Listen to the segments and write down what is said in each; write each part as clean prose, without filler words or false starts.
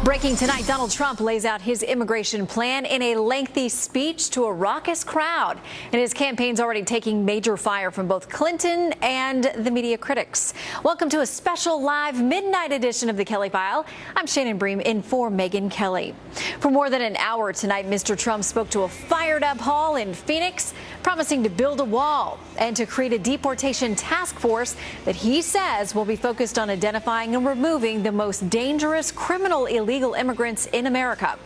Breaking tonight, Donald Trump lays out his immigration plan in a lengthy speech to a raucous crowd. And his campaign's already taking major fire from both Clinton and the media critics. Welcome to a special live midnight edition of the Kelly File. I'm Shannon Bream in for Megyn Kelly. For more than an hour tonight, Mr. Trump spoke to a fired-up hall in Phoenix, promising to build a wall and to create a deportation task force that he says will be focused on identifying and removing the most dangerous criminal illegal immigrants in America.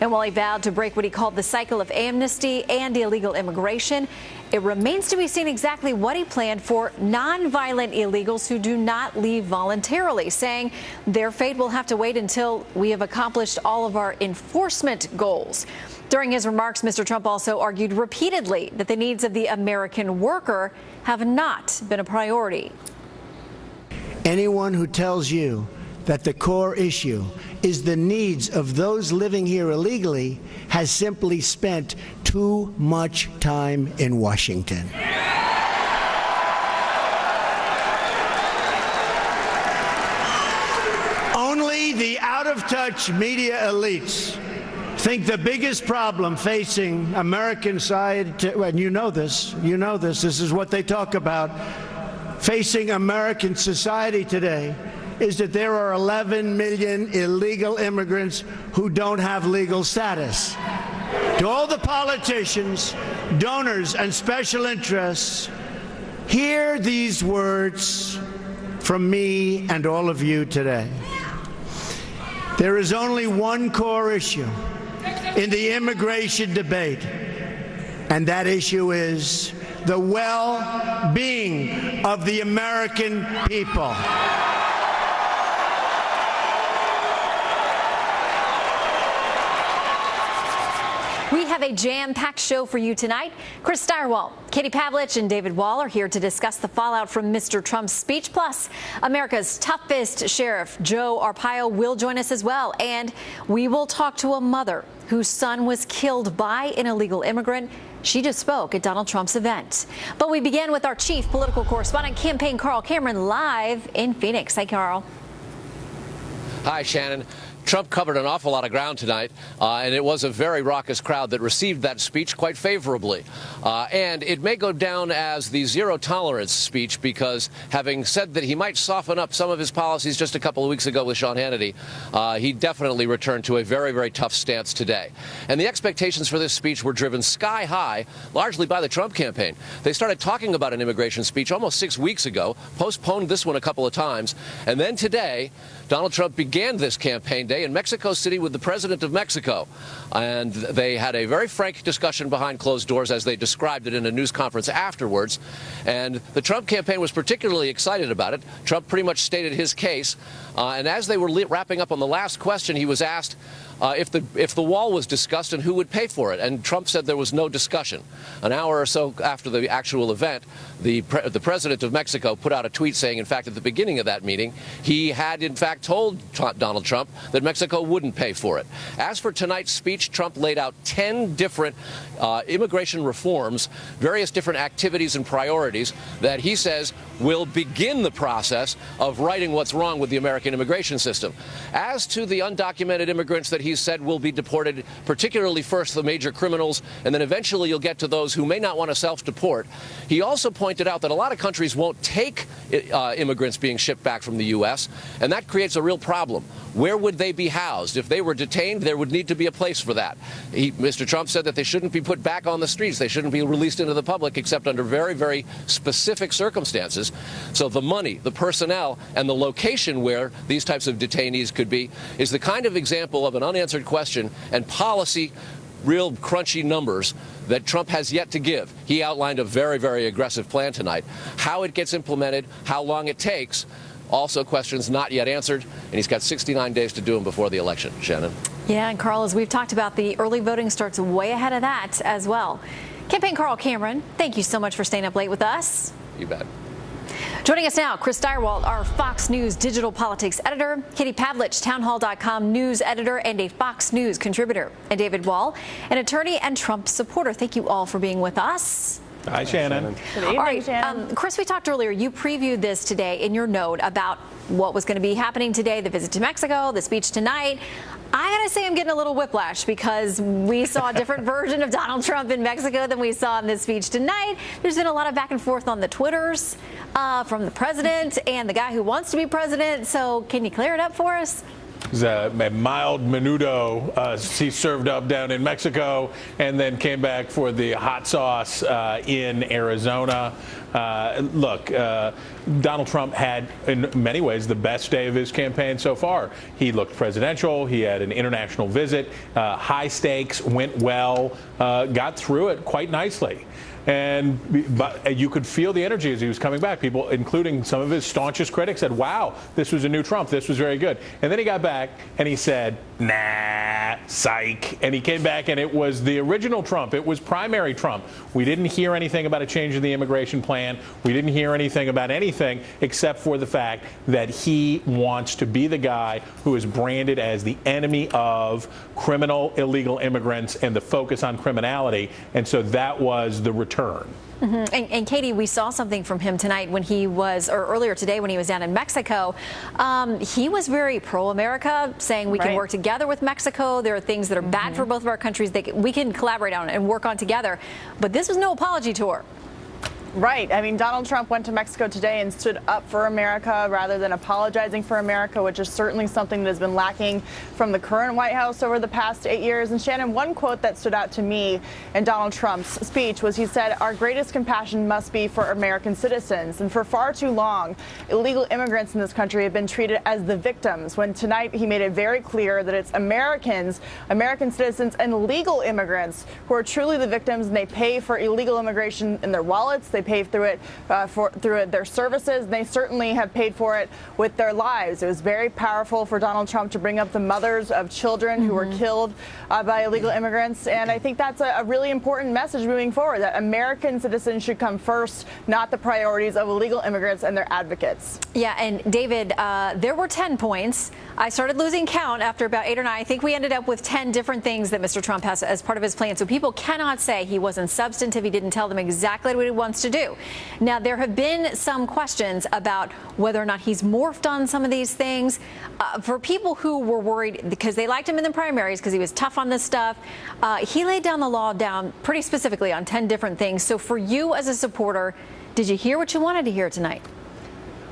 And while he vowed to break what he called the cycle of amnesty and illegal immigration, it remains to be seen exactly what he planned for nonviolent illegals who do not leave voluntarily, saying their fate will have to wait until we have accomplished all of our enforcement goals. During his remarks, Mr. Trump also argued repeatedly that the needs of the American worker have not been a priority. Anyone who tells you that the core issue is the needs of those living here illegally has simply spent too much time in Washington. Only the out-of-touch media elites think the biggest problem facing American society, and you know this, this is what they talk about, facing American society today, is that there are 11 million illegal immigrants who don't have legal status. To all the politicians, donors, and special interests, hear these words from me and all of you today. There is only one core issue in the immigration debate, and that issue is the well-being of the American people. We have a jam-packed show for you tonight. Chris Stirewalt, Katie Pavlich, and David Wall are here to discuss the fallout from Mr. Trump's speech. Plus, America's toughest sheriff, Joe Arpaio, will join us as well. And we will talk to a mother whose son was killed by an illegal immigrant. She just spoke at Donald Trump's event. But we begin with our chief political correspondent, campaign Carl Cameron, live in Phoenix. Hi, Carl. Hi, Shannon. Trump covered an awful lot of ground tonight, and it was a very raucous crowd that received that speech quite favorably. And it may go down as the zero-tolerance speech because, having said that he might soften up some of his policies just a couple of weeks ago with Sean Hannity, he definitely returned to a very, very tough stance today. And the expectations for this speech were driven sky high, largely by the Trump campaign. They started talking about an immigration speech almost 6 weeks ago, postponed this one a couple of times, and then today, Donald Trump began this campaign day in Mexico City with the president of Mexico. And they had a very frank discussion behind closed doors, as they described it in a news conference afterwards. And the Trump campaign was particularly excited about it. Trump pretty much stated his case. And as they were wrapping up on the last question, he was asked if the wall was discussed and who would pay for it. And Trump said there was no discussion. An hour or so after the actual event, the president of Mexico put out a tweet saying, in fact, at the beginning of that meeting, he had, in fact, told Donald Trump that Mexico wouldn't pay for it. As for tonight's speech, Trump laid out 10 different immigration reforms, various different activities and priorities that he says will begin the process of righting what's wrong with the American immigration system. As to the undocumented immigrants that he said will be deported, particularly first the major criminals, and then eventually you'll get to those who may not want to self-deport, he also pointed out that a lot of countries won't take immigrants being shipped back from the U.S., and that creates a real problem. Where would they be housed? If they were detained, there would need to be a place for that. Mr. Trump said that they shouldn't be put back on the streets. They shouldn't be released into the public except under very, very specific circumstances. So the money, the personnel, and the location where these types of detainees could be is the kind of example of an unanswered question and policy, real crunchy numbers that Trump has yet to give. He outlined a very, very aggressive plan tonight. How it gets implemented, how long it takes, also questions not yet answered, and he's got 69 days to do them before the election. Shannon. Yeah, and Carl, as we've talked about, the early voting starts way ahead of that as well. Campaign Carl Cameron, thank you so much for staying up late with us. You bet. Joining us now, Chris Stirewalt, our Fox News digital politics editor, Katie Pavlich, townhall.com news editor and a Fox News contributor, and David Wall, an attorney and Trump supporter. Thank you all for being with us. Hi, Shannon. Good evening, All right, Shannon. Chris, we talked earlier. You previewed this today in your note about what was going to be happening today, the visit to Mexico, the speech tonight. I got to say I'm getting a little whiplash because we saw a different version of Donald Trump in Mexico than we saw in this speech tonight. There's been a lot of back and forth on the Twitters from the president and the guy who wants to be president. So can you clear it up for us? It was a mild menudo he served up down in Mexico and then came back for the hot sauce in Arizona. Look, Donald Trump had, in many ways, the best day of his campaign so far. He looked presidential. He had an international visit, high stakes, went well, got through it quite nicely. But you could feel the energy as he was coming back. People, including some of his staunchest critics, said, wow, this was a new Trump. This was very good. And then he got back and he said, nah, psych. And he came back and it was the original Trump. It was primary Trump. We didn't hear anything about a change in the immigration plan. We didn't hear anything about anything except for the fact that he wants to be the guy who is branded as the enemy of criminal illegal immigrants and the focus on criminality. And so that was the return. Mm-hmm. And Katie, we saw something from him tonight when he was, or earlier today when he was down in Mexico. He was very pro-America, saying we can work together with Mexico. There are things that are bad for both of our countries that we can collaborate on and work on together. But this was no apology tour. Right. I mean, Donald Trump went to Mexico today and stood up for America rather than apologizing for America, which is certainly something that has been lacking from the current White House over the past 8 years. And Shannon, one quote that stood out to me in Donald Trump's speech was he said, our greatest compassion must be for American citizens. And for far too long, illegal immigrants in this country have been treated as the victims, when tonight he made it very clear that it's Americans, American citizens, and legal immigrants who are truly the victims, and they pay for illegal immigration in their wallets. They pay through it through their services. They certainly have paid for it with their lives. It was very powerful for Donald Trump to bring up the mothers of children who were killed by illegal immigrants. And I think that's a really important message moving forward, that American citizens should come first, not the priorities of illegal immigrants and their advocates. Yeah, and David, there were 10 points. I started losing count after about 8 or 9. I think we ended up with 10 different things that Mr. Trump has as part of his plan. So people cannot say he wasn't substantive. He didn't tell them exactly what he wants to do. Now, there have been some questions about whether or not he's morphed on some of these things. For people who were worried because they liked him in the primaries because he was tough on this stuff, he laid down the law down pretty specifically on 10 different things. So for you as a supporter, did you hear what you wanted to hear tonight?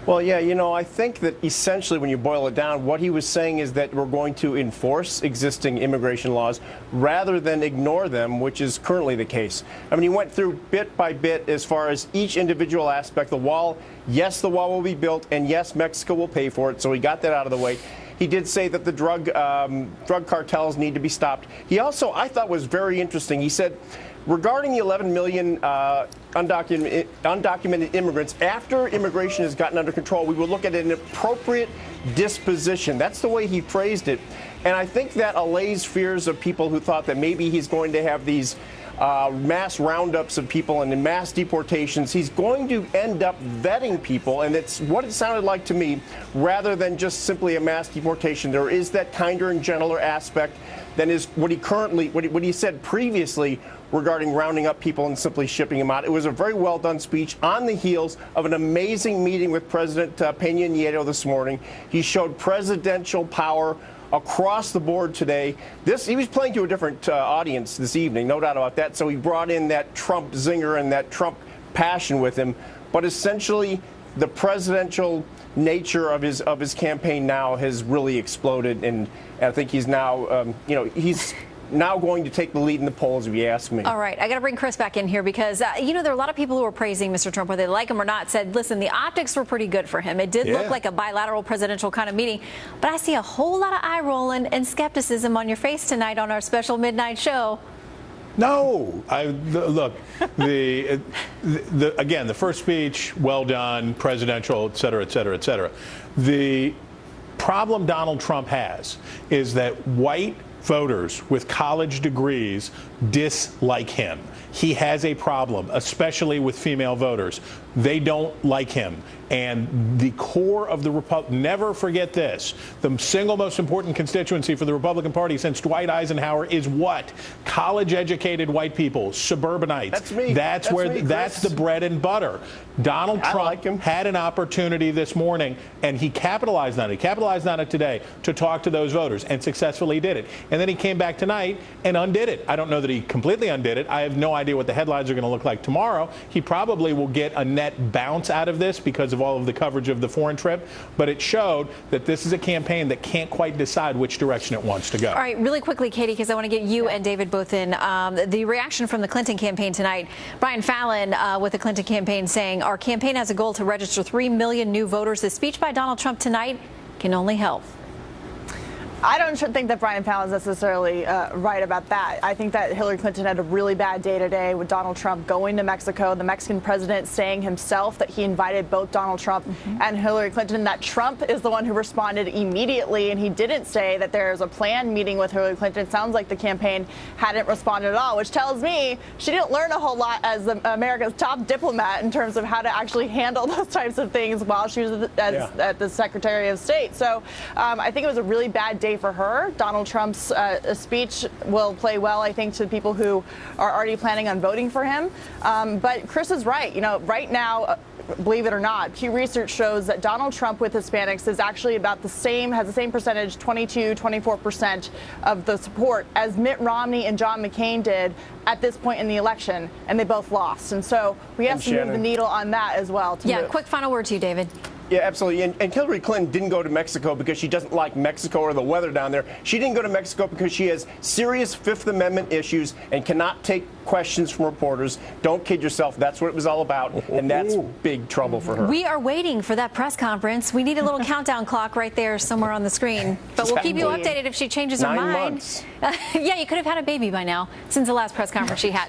Well, yeah, you know, I think that essentially when you boil it down, what he was saying is that we're going to enforce existing immigration laws rather than ignore them, which is currently the case. I mean, he went through bit by bit as far as each individual aspect. The wall, yes, the wall will be built, and yes, Mexico will pay for it, so he got that out of the way. He did say that the drug cartels need to be stopped. He also, I thought, was very interesting. He said, regarding the 11 million undocumented immigrants, after immigration has gotten under control, we will look at an appropriate disposition. That's the way he phrased it. And I think that allays fears of people who thought that maybe he's going to have these mass roundups of people and in mass deportations. He's going to end up vetting people, and it's what it sounded like to me, rather than just simply a mass deportation. There is that kinder and gentler aspect than is what he said previously regarding rounding up people and simply shipping them out. It was a very well done speech on the heels of an amazing meeting with President Peña Nieto this morning. He showed presidential power across the board today. He was playing to a different audience this evening, no doubt about that. So he brought in that Trump zinger and that Trump passion with him. But essentially, the presidential nature of his campaign now has really exploded, and I think he's now, he's now going to take the lead in the polls, if you ask me. All right, I got to bring Chris back in here because, there are a lot of people who are praising Mr. Trump, whether they like him or not, said, listen, the optics were pretty good for him. It did look like a bilateral presidential kind of meeting, but I see a whole lot of eye rolling and skepticism on your face tonight on our special midnight show. No, look, again, the first speech, well done, presidential, et cetera, et cetera, et cetera. The problem Donald Trump has is that white voters with college degrees dislike him. He has a problem, especially with female voters. They don't like him. And the core of the Republic, never forget this, the single most important constituency for the Republican Party since Dwight Eisenhower is what? College-educated white people, suburbanites. That's me. That's the bread and butter. Donald Trump had an opportunity this morning, and he capitalized on it. He capitalized on it today to talk to those voters, and successfully did it. And then he came back tonight and undid it. I don't know that he completely undid it. I have no idea what the headlines are going to look like tomorrow. He probably will get a net bounce out of this because of all of the coverage of the foreign trip, but it showed that this is a campaign that can't quite decide which direction it wants to go. All right, really quickly, Katie, because I want to get you and David both in. The reaction from the Clinton campaign tonight, Brian Fallon with the Clinton campaign saying, our campaign has a goal to register 3 million new voters. The speech by Donald Trump tonight can only help. I don't think that Brian Fallon is necessarily right about that. I think that Hillary Clinton had a really bad day today with Donald Trump going to Mexico, the Mexican president saying himself that he invited both Donald Trump and Hillary Clinton, that Trump is the one who responded immediately, and he didn't say that there's a planned meeting with Hillary Clinton. It sounds like the campaign hadn't responded at all, which tells me she didn't learn a whole lot as America's top diplomat in terms of how to actually handle those types of things while she was at the Secretary of State. So I think it was a really bad day for her. Donald Trump's speech will play well, I think, to people who are already planning on voting for him. But Chris is right. You know, right now, believe it or not, Pew Research shows that Donald Trump with Hispanics is actually about the same, has the same percentage, 24% of the support as Mitt Romney and John McCain did at this point in the election, and they both lost. And so we have to move the needle on that as well. Yeah, quick final word to you, David. Yeah, absolutely. And Hillary Clinton didn't go to Mexico because she doesn't like Mexico or the weather down there. She didn't go to Mexico because she has serious Fifth Amendment issues and cannot take questions from reporters. Don't kid yourself. That's what it was all about. And that's big trouble for her. We are waiting for that press conference. We need a little countdown clock right there somewhere on the screen. But we'll keep you updated if she changes her mind. 9 months. Yeah, you could have had a baby by now since the last press conference she had.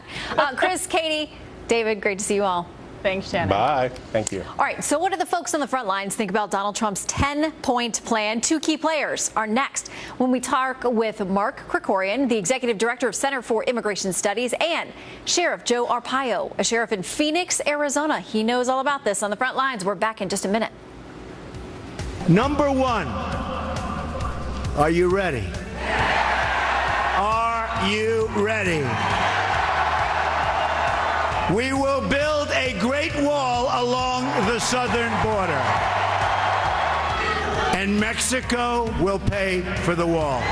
Chris, Katie, David, great to see you all. Thanks, Shannon. Bye. Thank you. All right, so what do the folks on the front lines think about Donald Trump's 10-point plan? 2 key players are next when we talk with Mark Krikorian, the Executive Director of Center for Immigration Studies, and Sheriff Joe Arpaio, a sheriff in Phoenix, Arizona. He knows all about this on the front lines. We're back in just a minute. Number 1, are you ready? Are you ready? We will build a great wall along the southern border. And Mexico will pay for the wall.